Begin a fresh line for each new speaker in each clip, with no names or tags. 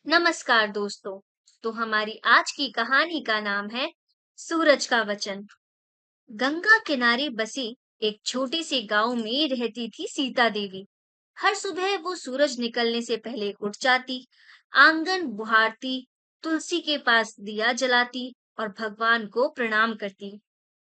नमस्कार दोस्तों। तो हमारी आज की कहानी का नाम है सूरज का वचन। गंगा किनारे बसे एक छोटे से गांव में रहती थी सीता देवी। हर सुबह वो सूरज निकलने से पहले उठ जाती, आंगन बुहारती, तुलसी के पास दिया जलाती और भगवान को प्रणाम करती।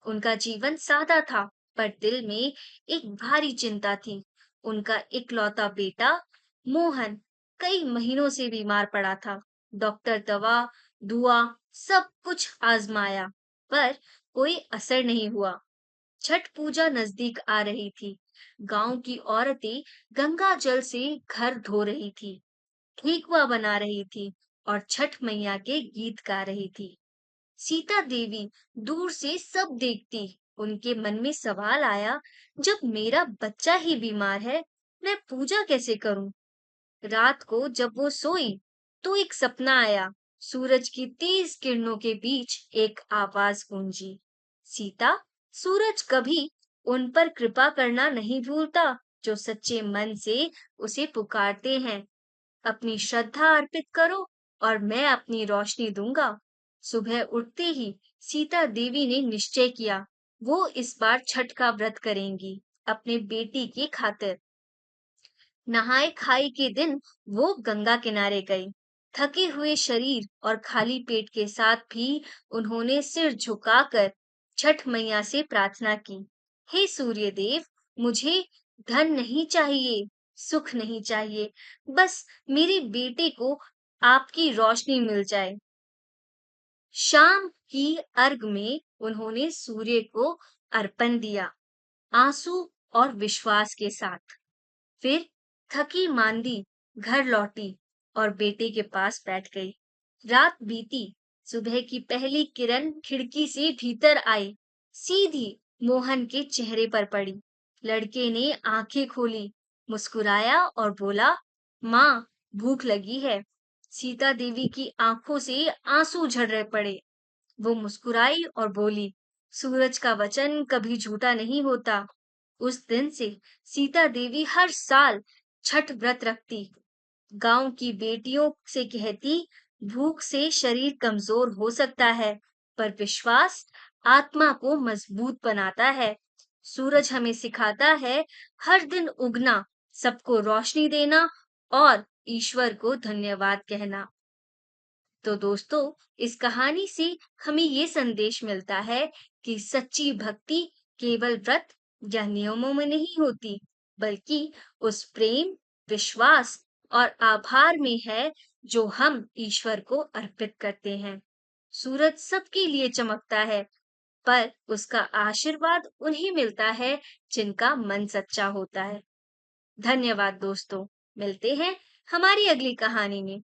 उनका जीवन सादा था, पर दिल में एक भारी चिंता थी। उनका इकलौता बेटा मोहन कई महीनों से बीमार पड़ा था। डॉक्टर दवा, दुआ, सब कुछ आजमाया, पर कोई असर नहीं हुआ। छठ पूजा नजदीक आ रही थी। गांव की औरतें गंगा जल से घर धो रही थी, ठेकुआ बना रही थी और छठ मैया के गीत गा रही थी। सीता देवी दूर से सब देखती। उनके मन में सवाल आया, जब मेरा बच्चा ही बीमार है, मैं पूजा कैसे करूं? रात को जब वो सोई तो एक सपना आया। सूरज की तेज किरणों के बीच एक आवाज गूंजी, सीता, सूरज कभी उन पर कृपा करना नहीं भूलता जो सच्चे मन से उसे पुकारते हैं। अपनी श्रद्धा अर्पित करो और मैं अपनी रोशनी दूंगा। सुबह उठते ही सीता देवी ने निश्चय किया, वो इस बार छठ का व्रत करेंगी, अपने बेटी की खातिर। नहाए खाई के दिन वो गंगा किनारे गई। थके हुए शरीर और खाली पेट के साथ भी उन्होंने सिर झुकाकर छठ मैया से प्रार्थना की। हे सूर्य देव, मुझे धन नहीं चाहिए, सुख नहीं चाहिए, बस मेरे बेटे को आपकी रोशनी मिल जाए। शाम की अर्घ में उन्होंने सूर्य को अर्पण दिया, आंसू और विश्वास के साथ। फिर थकी मांदी घर लौटी और बेटे के पास बैठ गई। रात बीती, सुबह की पहली किरण खिड़की से भीतर आई, सीधी मोहन के चेहरे पर पड़ी। लड़के ने आंखें खोली, मुस्कुराया और बोला, माँ, भूख लगी है। सीता देवी की आंखों से आंसू झड़ पड़े। वो मुस्कुराई और बोली, सूरज का वचन कभी झूठा नहीं होता। उस दिन से सीता देवी हर साल छठ व्रत रखती, गांव की बेटियों से कहती, भूख से शरीर कमजोर हो सकता है, पर विश्वास आत्मा को मजबूत बनाता है। सूरज हमें सिखाता है हर दिन उगना, सबको रोशनी देना और ईश्वर को धन्यवाद कहना। तो दोस्तों, इस कहानी से हमें ये संदेश मिलता है कि सच्ची भक्ति केवल व्रत या नियमों में नहीं होती, बल्कि उस प्रेम, विश्वास और आभार में है जो हम ईश्वर को अर्पित करते हैं। सूरज सबके लिए चमकता है, पर उसका आशीर्वाद उन्हें मिलता है जिनका मन सच्चा होता है। धन्यवाद दोस्तों। मिलते हैं हमारी अगली कहानी में।